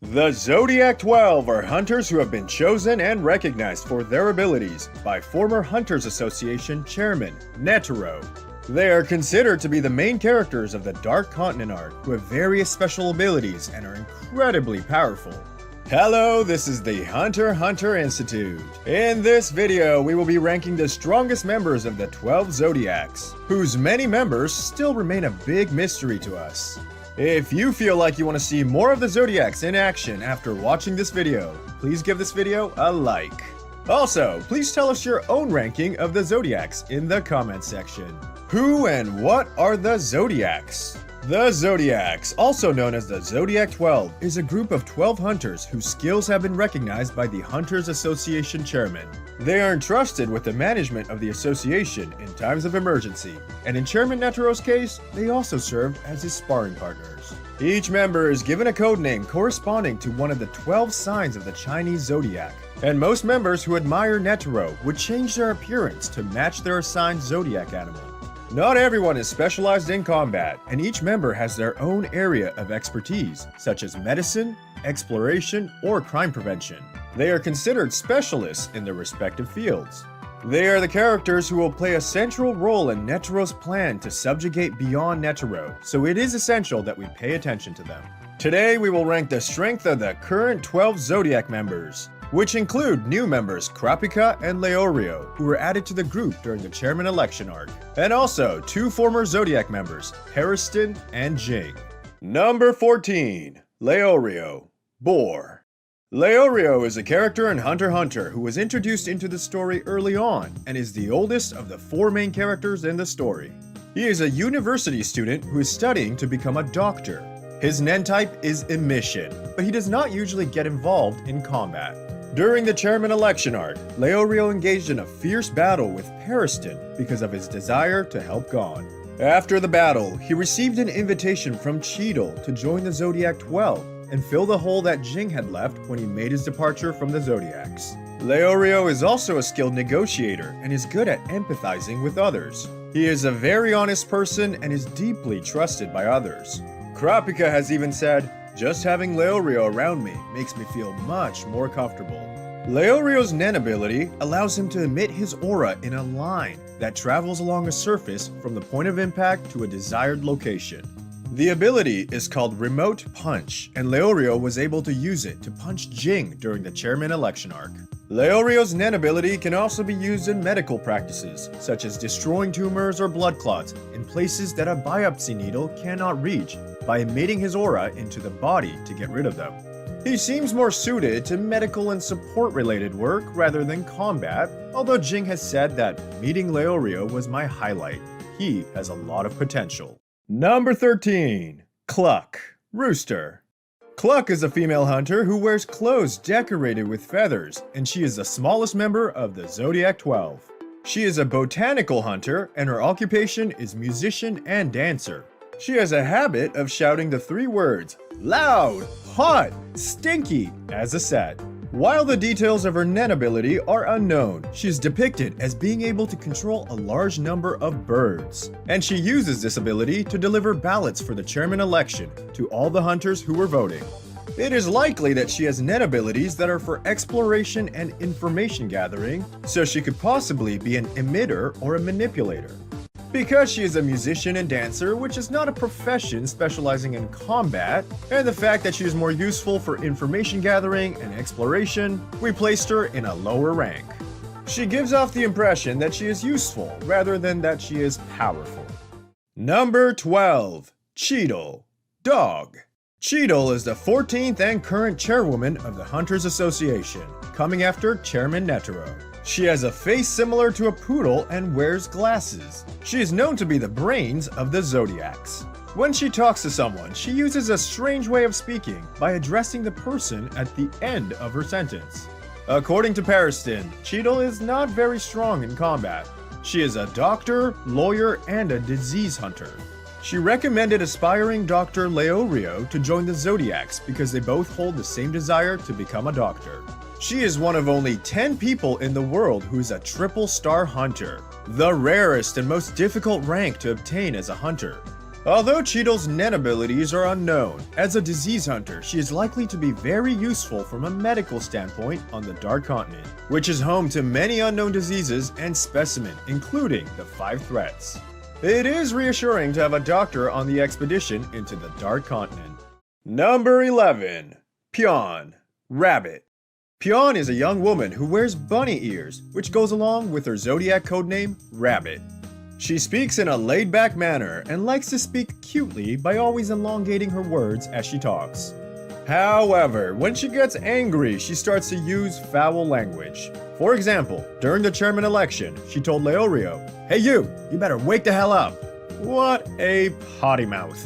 The Zodiac 12 are hunters who have been chosen and recognized for their abilities by former Hunters Association Chairman Netero. They are considered to be the main characters of the Dark Continent arc who have various special abilities and are incredibly powerful. Hello, this is the Hunter x Hunter Institute. In this video, we will be ranking the strongest members of the 12 Zodiacs, whose many members still remain a big mystery to us. If you feel like you want to see more of the Zodiacs in action after watching this video, please give this video a like. Also, please tell us your own ranking of the Zodiacs in the comments section. Who and what are the Zodiacs? The Zodiacs, also known as the Zodiac 12, is a group of 12 hunters whose skills have been recognized by the Hunters Association Chairman. They are entrusted with the management of the association in times of emergency, and in Chairman Netero's case, they also served as his sparring partners. Each member is given a code name corresponding to one of the 12 signs of the Chinese zodiac, and most members who admire Netero would change their appearance to match their assigned zodiac animal. Not everyone is specialized in combat, and each member has their own area of expertise, such as medicine, exploration, or crime prevention. They are considered specialists in their respective fields. They are the characters who will play a central role in Netero's plan to subjugate beyond Netero, so it is essential that we pay attention to them. Today we will rank the strength of the current 12 Zodiac members, which include new members Kurapika and Leorio, who were added to the group during the chairman election arc, and also two former Zodiac members, Pariston and Ging. Number 14. Leorio, Boar. Leorio is a character in Hunter x Hunter who was introduced into the story early on and is the oldest of the four main characters in the story. He is a university student who is studying to become a doctor. His Nen type is emission, but he does not usually get involved in combat. During the chairman election arc, Leorio engaged in a fierce battle with Pariston because of his desire to help Gon. After the battle, he received an invitation from Cheadle to join the Zodiac 12 and fill the hole that Ging had left when he made his departure from the Zodiacs. Leorio is also a skilled negotiator and is good at empathizing with others. He is a very honest person and is deeply trusted by others. Kurapika has even said, "Just having Leorio around me makes me feel much more comfortable." Leorio's Nen ability allows him to emit his aura in a line that travels along a surface from the point of impact to a desired location. The ability is called Remote Punch, and Leorio was able to use it to punch Ging during the chairman election arc. Leorio's Nen ability can also be used in medical practices, such as destroying tumors or blood clots in places that a biopsy needle cannot reach, by emitting his aura into the body to get rid of them. He seems more suited to medical and support related work rather than combat, although Ging has said that meeting Leorio was my highlight. He has a lot of potential. Number 13. Cluck, Rooster. Cluck is a female hunter who wears clothes decorated with feathers, and she is the smallest member of the Zodiac 12. She is a botanical hunter, and her occupation is musician and dancer. She has a habit of shouting the three words, loud, hot, stinky, as a set. While the details of her Nen ability are unknown, she is depicted as being able to control a large number of birds. And she uses this ability to deliver ballots for the chairman election to all the hunters who were voting. It is likely that she has Nen abilities that are for exploration and information gathering, so she could possibly be an emitter or a manipulator. Because she is a musician and dancer, which is not a profession specializing in combat, and the fact that she is more useful for information gathering and exploration, we placed her in a lower rank. She gives off the impression that she is useful rather than that she is powerful. Number 12. Cheadle, Dog. Cheadle is the 14th and current chairwoman of the Hunters Association, coming after Chairman Netero. She has a face similar to a poodle and wears glasses. She is known to be the brains of the Zodiacs. When she talks to someone, she uses a strange way of speaking by addressing the person at the end of her sentence. According to Pariston, Cheadle is not very strong in combat. She is a doctor, lawyer, and a disease hunter. She recommended aspiring Dr. Leorio to join the Zodiacs because they both hold the same desire to become a doctor. She is one of only 10 people in the world who is a triple star hunter, the rarest and most difficult rank to obtain as a hunter. Although Cheadle's Nen abilities are unknown, as a disease hunter, she is likely to be very useful from a medical standpoint on the Dark Continent, which is home to many unknown diseases and specimen, including the 5 threats. It is reassuring to have a doctor on the expedition into the Dark Continent. Number 11. Pyon, Rabbit. Pyon is a young woman who wears bunny ears, which goes along with her zodiac codename, Rabbit. She speaks in a laid-back manner and likes to speak cutely by always elongating her words as she talks. However, when she gets angry, she starts to use foul language. For example, during the chairman election, she told Leorio, "Hey you better wake the hell up." What a potty mouth.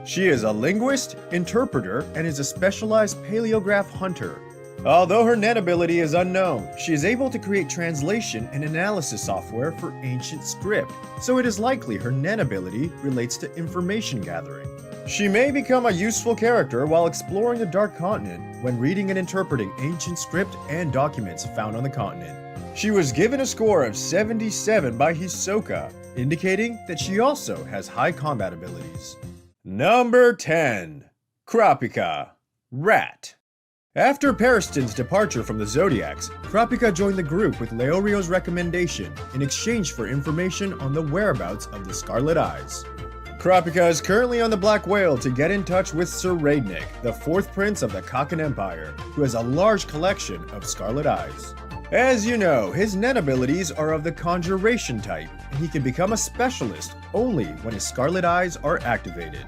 She is a linguist, interpreter, and is a specialized paleograph hunter. Although her Nen ability is unknown, she is able to create translation and analysis software for ancient script, so it is likely her Nen ability relates to information gathering. She may become a useful character while exploring the Dark Continent when reading and interpreting ancient script and documents found on the continent. She was given a score of 77 by Hisoka, indicating that she also has high combat abilities. Number 10. Kurapika, Rat. After Pariston's departure from the Zodiacs, Kurapika joined the group with Leorio's recommendation in exchange for information on the whereabouts of the Scarlet Eyes. Kurapika is currently on the Black Whale to get in touch with Sir Raidnik, the 4th prince of the Kaken Empire, who has a large collection of Scarlet Eyes. As you know, his Nen abilities are of the Conjuration type, and he can become a specialist only when his Scarlet Eyes are activated.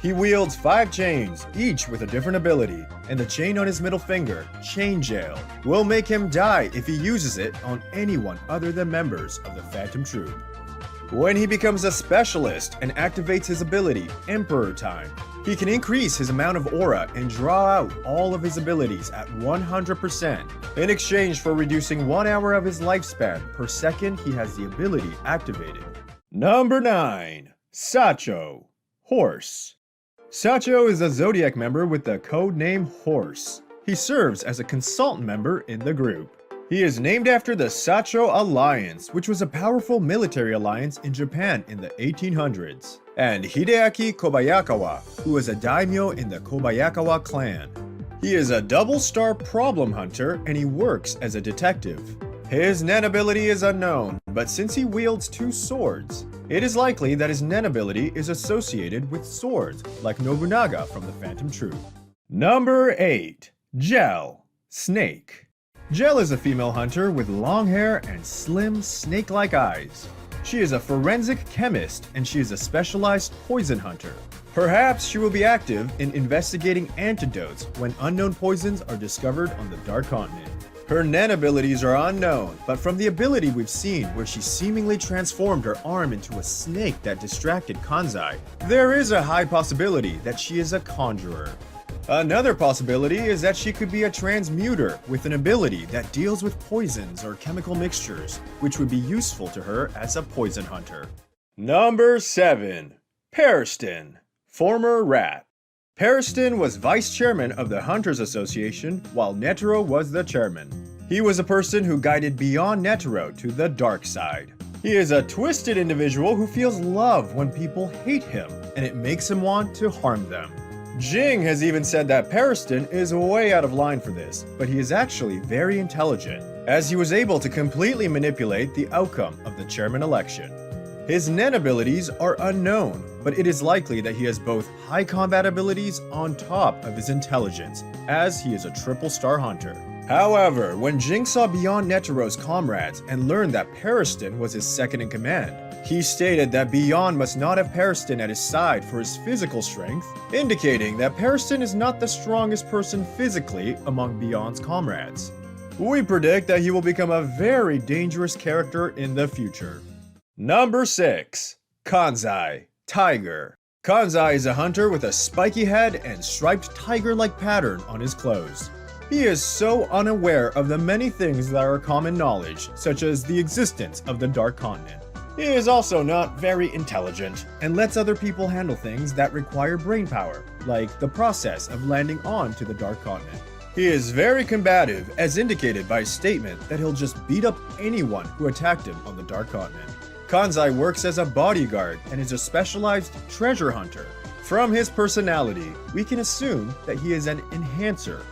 He wields 5 chains, each with a different ability, and the chain on his middle finger, Chain Jail, will make him die if he uses it on anyone other than members of the Phantom Troop. When he becomes a specialist and activates his ability, Emperor Time, he can increase his amount of aura and draw out all of his abilities at 100% in exchange for reducing 1 hour of his lifespan per second he has the ability activated. Number 9. Saccho, Horse. Saccho is a Zodiac member with the code name Horse. He serves as a consultant member in the group. He is named after the Saccho Alliance, which was a powerful military alliance in Japan in the 1800s, and Hideaki Kobayakawa, who was a daimyo in the Kobayakawa clan. He is a double-star problem hunter and he works as a detective. His Nen ability is unknown, but since he wields 2 swords, it is likely that his Nen ability is associated with swords, like Nobunaga from the Phantom Troop. Number 8. Gel, Snake. Gel is a female hunter with long hair and slim, snake-like eyes. She is a forensic chemist, and she is a specialized poison hunter. Perhaps she will be active in investigating antidotes when unknown poisons are discovered on the Dark Continent. Her Nen abilities are unknown, but from the ability we've seen where she seemingly transformed her arm into a snake that distracted Kanzai, there is a high possibility that she is a conjurer. Another possibility is that she could be a transmuter with an ability that deals with poisons or chemical mixtures, which would be useful to her as a poison hunter. Number 7. Pariston, former rat. Pariston was vice chairman of the Hunters Association, while Netero was the chairman. He was a person who guided beyond Netero to the dark side. He is a twisted individual who feels love when people hate him, and it makes him want to harm them. Ging has even said that Pariston is way out of line for this, but he is actually very intelligent, as he was able to completely manipulate the outcome of the chairman election. His Nen abilities are unknown, but it is likely that he has both high combat abilities on top of his intelligence, as he is a triple-star hunter. However, when Ging saw beyond Netero's comrades and learned that Pariston was his second in command, he stated that Beyond must not have Pariston at his side for his physical strength, indicating that Pariston is not the strongest person physically among Beyond's comrades. We predict that he will become a very dangerous character in the future. Number 6. Kanzai, Tiger. Kanzai is a hunter with a spiky head and striped tiger-like pattern on his clothes. He is so unaware of the many things that are common knowledge, such as the existence of the Dark Continent. He is also not very intelligent, and lets other people handle things that require brain power, like the process of landing onto the Dark Continent. He is very combative, as indicated by his statement that he'll just beat up anyone who attacked him on the Dark Continent. Kanzai works as a bodyguard and is a specialized treasure hunter. From his personality, we can assume that he is an enhancer.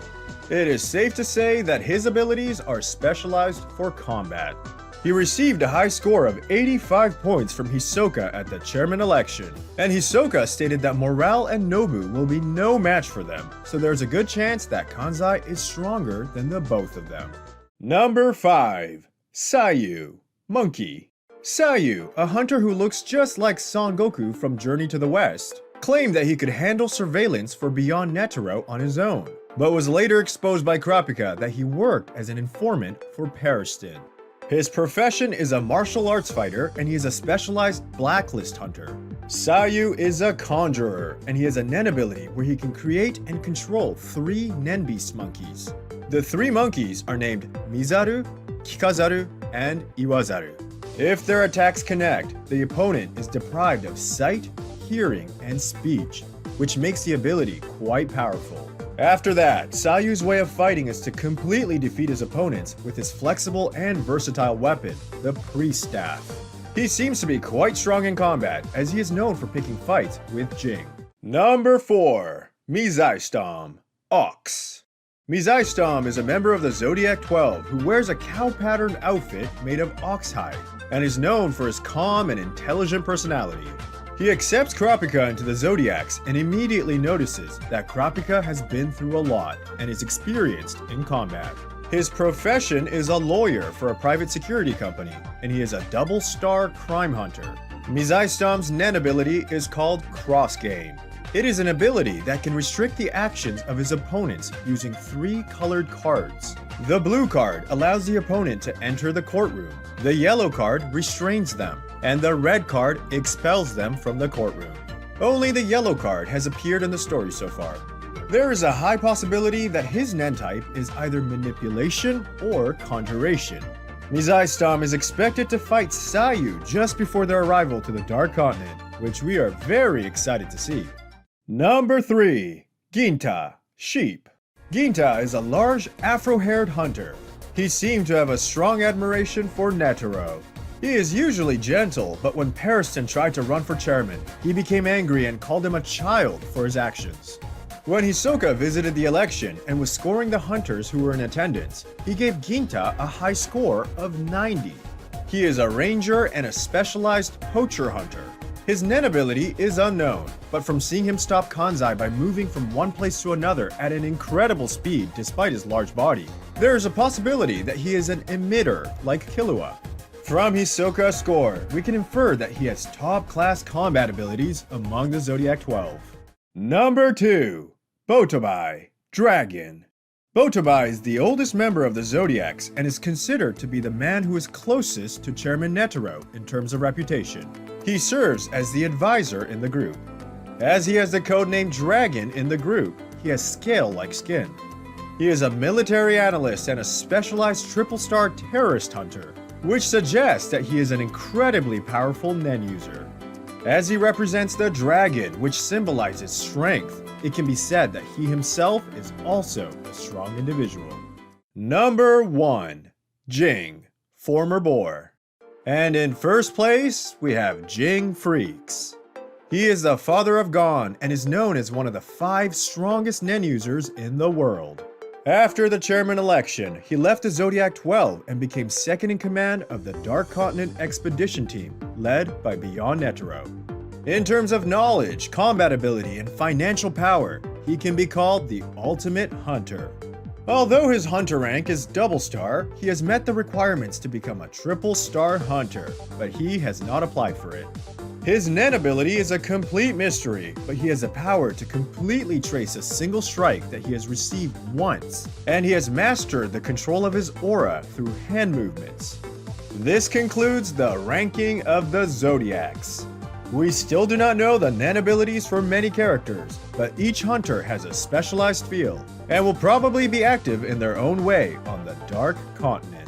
It is safe to say that his abilities are specialized for combat. He received a high score of 85 points from Hisoka at the chairman election, and Hisoka stated that Morale and Nobu will be no match for them, so there's a good chance that Kanzai is stronger than the both of them. Number 5. Saiyu, Monkey. Saiyu, a hunter who looks just like Son Goku from Journey to the West, claimed that he could handle surveillance for Beyond Netero on his own, but was later exposed by Kurapika that he worked as an informant for Pariston. His profession is a martial arts fighter, and he is a specialized blacklist hunter. Saiyu is a conjurer, and he has a Nen ability where he can create and control 3 Nen Beast monkeys. The 3 monkeys are named Mizaru, Kikazaru, and Iwazaru. If their attacks connect, the opponent is deprived of sight, hearing, and speech, which makes the ability quite powerful. After that, Saiyu's way of fighting is to completely defeat his opponents with his flexible and versatile weapon, the Priest Staff. He seems to be quite strong in combat, as he is known for picking fights with Ging. Number 4. Mizaistom, Ox. Mizaistom is a member of the Zodiac 12 who wears a cow-patterned outfit made of ox hide, and is known for his calm and intelligent personality. He accepts Kurapika into the Zodiacs and immediately notices that Kurapika has been through a lot and is experienced in combat. His profession is a lawyer for a private security company, and he is a double-star crime hunter. Mizaistom's Nen ability is called Cross Game. It is an ability that can restrict the actions of his opponents using 3 colored cards. The blue card allows the opponent to enter the courtroom, the yellow card restrains them, and the red card expels them from the courtroom. Only the yellow card has appeared in the story so far. There is a high possibility that his Nen type is either manipulation or conjuration. Mizaistom is expected to fight Saiyu just before their arrival to the Dark Continent, which we are very excited to see. Number 3. Ginta, Sheep. Ginta is a large afro-haired hunter. He seemed to have a strong admiration for Netero. He is usually gentle, but when Pariston tried to run for chairman, he became angry and called him a child for his actions. When Hisoka visited the election and was scoring the hunters who were in attendance, he gave Ginta a high score of 90. He is a ranger and a specialized poacher hunter. His Nen ability is unknown, but from seeing him stop Kanzai by moving from one place to another at an incredible speed despite his large body, there is a possibility that he is an emitter like Killua. From Hisoka's score, we can infer that he has top-class combat abilities among the Zodiac 12. Number 2. Botobai, Dragon. Botobai is the oldest member of the Zodiacs and is considered to be the man who is closest to Chairman Netero in terms of reputation. He serves as the advisor in the group. As he has the codename Dragon in the group, he has scale-like skin. He is a military analyst and a specialized triple-star terrorist hunter, which suggests that he is an incredibly powerful Nen user. As he represents the dragon, which symbolizes strength, it can be said that he himself is also a strong individual. Number 1. Ging, former Boar. And in first place, we have Ging Freaks. He is the father of Gon and is known as one of the 5 strongest Nen users in the world. After the chairman election, he left the Zodiac 12 and became second in command of the Dark Continent Expedition Team, led by Beyond Netero. In terms of knowledge, combat ability, and financial power, he can be called the ultimate hunter. Although his hunter rank is double star, he has met the requirements to become a triple star hunter, but he has not applied for it. His Nen ability is a complete mystery, but he has the power to completely trace a single strike that he has received once, and he has mastered the control of his aura through hand movements. This concludes the ranking of the Zodiacs. We still do not know the Nen abilities for many characters, but each hunter has a specialized field, and will probably be active in their own way on the Dark Continent.